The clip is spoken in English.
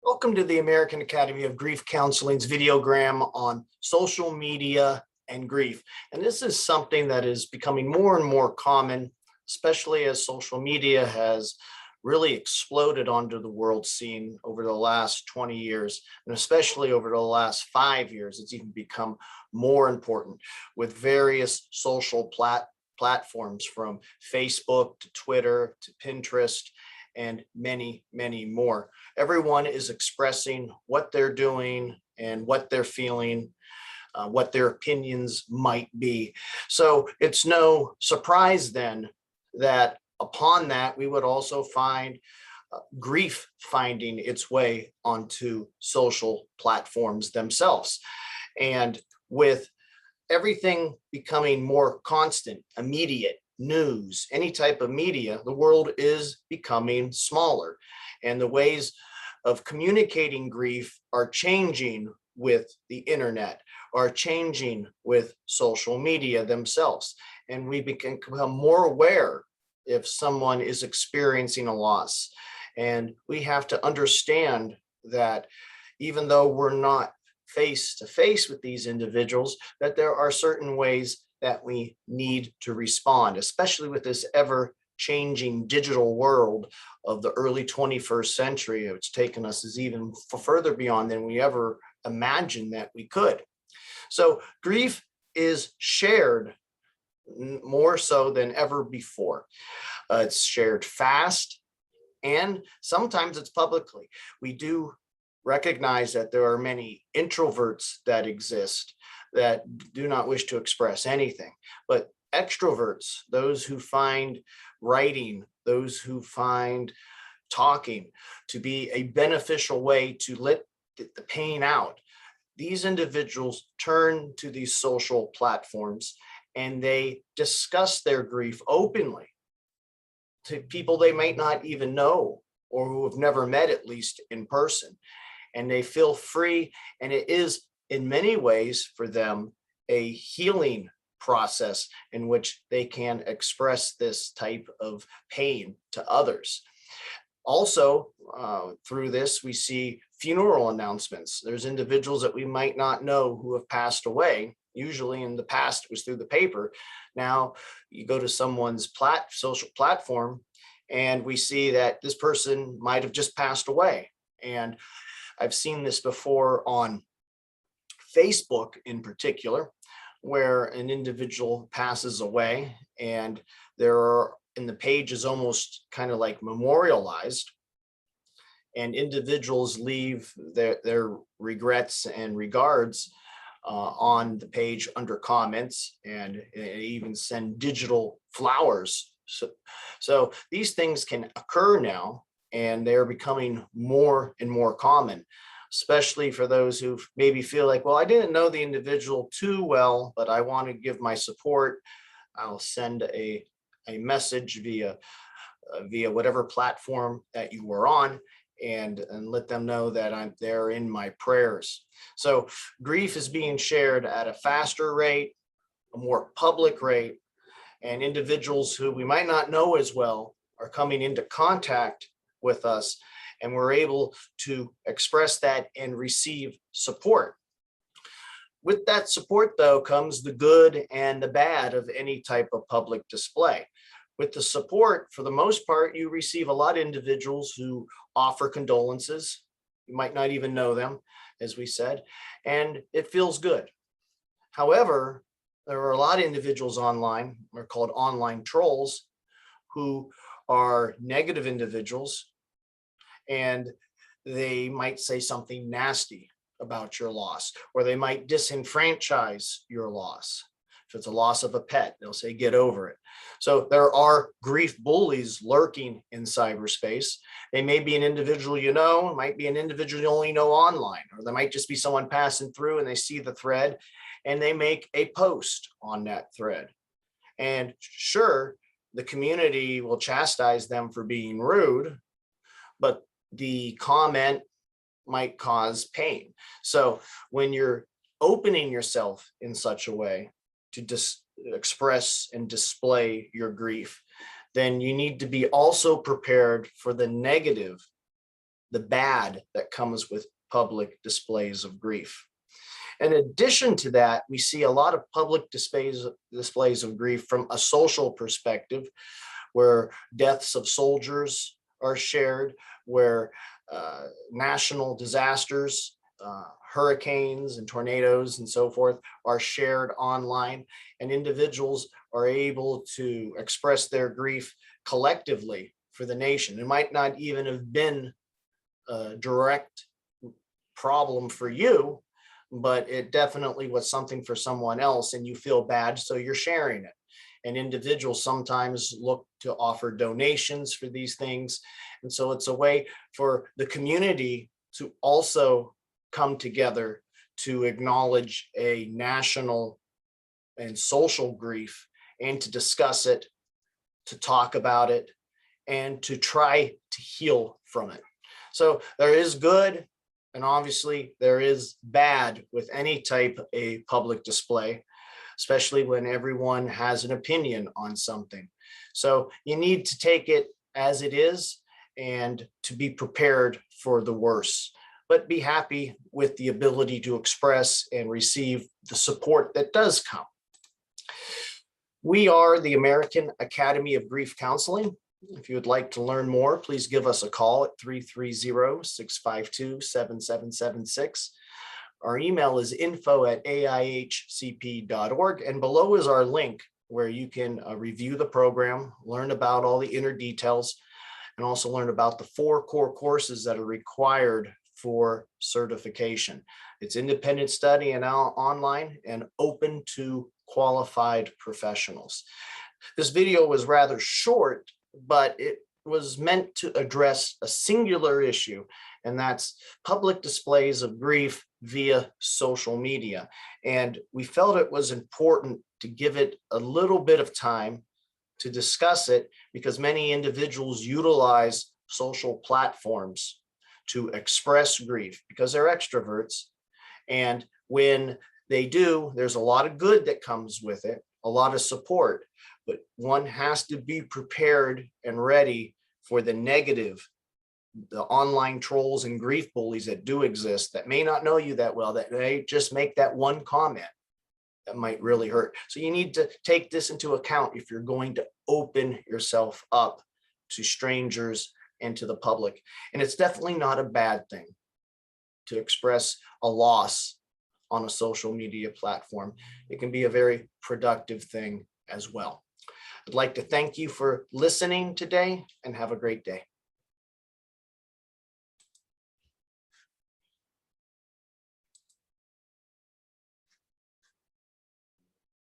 Welcome to the American Academy of Grief Counseling's videogram on social media and grief. And this is something that is becoming more and more common, especially as social media has really exploded onto the world scene over the last 20 years, and especially over the last 5 years. It's even become more important with various social platforms from Facebook to Twitter to Pinterest and many, many more. Everyone is expressing what they're doing and what they're feeling, what their opinions might be. So it's no surprise then that upon that, we would also find grief finding its way onto social platforms themselves. And with everything becoming more constant, immediate, news, any type of media, the world is becoming smaller. And the ways of communicating grief are changing with the internet, are changing with social media themselves. And we become more aware if someone is experiencing a loss. And we have to understand that even though we're not face to face with these individuals, that there are certain ways that we need to respond, especially with this ever changing digital world of the early 21st century. It's taken us as even further beyond than we ever imagined that we could. So grief is shared more so than ever before. It's shared fast, and sometimes it's publicly. We do recognize that there are many introverts that exist that do not wish to express anything, but extroverts, those who find writing, those who find talking to be a beneficial way to let the pain out, these individuals turn to these social platforms and they discuss their grief openly to people they might not even know or who have never met, at least in person. And they feel free, and it is in many ways for them a healing process in which they can express this type of pain to others. Also, through this, we see funeral announcements. There's individuals that we might not know who have passed away. Usually in the past, it was through the paper. Now you go to someone's social platform and we see that this person might have just passed away. And I've seen this before on Facebook in particular, where an individual passes away and there are, and the page is almost kind of like memorialized, and individuals leave their regrets and regards on the page under comments, and even send digital flowers. So these things can occur now, and they're becoming more and more common, especially for those who maybe feel like, well, I didn't know the individual too well, but I want to give my support. I'll send a message via whatever platform that you were on, and let them know that I'm there in my prayers. So grief is being shared at a faster rate, a more public rate, and individuals who we might not know as well are coming into contact with us, and we're able to express that and receive support. With that support, though, comes the good and the bad of any type of public display. With the support, for the most part, you receive a lot of individuals who offer condolences. You might not even know them, as we said, and it feels good. However, there are a lot of individuals online, they're called online trolls, who are negative individuals, and they might say something nasty about your loss, or they might disenfranchise your loss. If it's a loss of a pet, they'll say, get over it. So there are grief bullies lurking in cyberspace. They may be an individual you know, might be an individual you only know online, or there might just be someone passing through and they see the thread and they make a post on that thread. And sure, the community will chastise them for being rude, but the comment might cause pain. So when you're opening yourself in such a way to express and display your grief, then you need to be also prepared for the negative the bad that comes with public displays of grief. In addition to that, we see a lot of public displays of grief from a social perspective, where deaths of soldiers are shared, where national disasters, hurricanes and tornadoes and so forth are shared online, and individuals are able to express their grief collectively for the nation. It might not even have been a direct problem for you, but it definitely was something for someone else, and you feel bad, so you're sharing it. And individuals sometimes look to offer donations for these things. And so it's a way for the community to also come together to acknowledge a national and social grief, and to discuss it, to talk about it, and to try to heal from it. So there is good, and obviously there is bad with any type of a public display, especially when everyone has an opinion on something. So you need to take it as it is and to be prepared for the worst, but be happy with the ability to express and receive the support that does come. We are the American Academy of Grief Counseling. If you would like to learn more, please give us a call at 330-652-7776. Our email is info@aihcp.org, and below is our link where you can review the program, learn about all the inner details, and also learn about the 4 core courses that are required for certification. It's independent study and online and open to qualified professionals. This video was rather short, but it was meant to address a singular issue, and that's public displays of grief via social media. And we felt it was important to give it a little bit of time to discuss it, because many individuals utilize social platforms to express grief because they're extroverts. And when they do, there's a lot of good that comes with it, a lot of support, but one has to be prepared and ready for the negative, the online trolls and grief bullies that do exist, that may not know you that well, that may just make that one comment that might really hurt. So you need to take this into account if you're going to open yourself up to strangers and to the public. And it's definitely not a bad thing to express a loss on a social media platform. It can be a very productive thing as well. I'd like to thank you for listening today, and have a great day.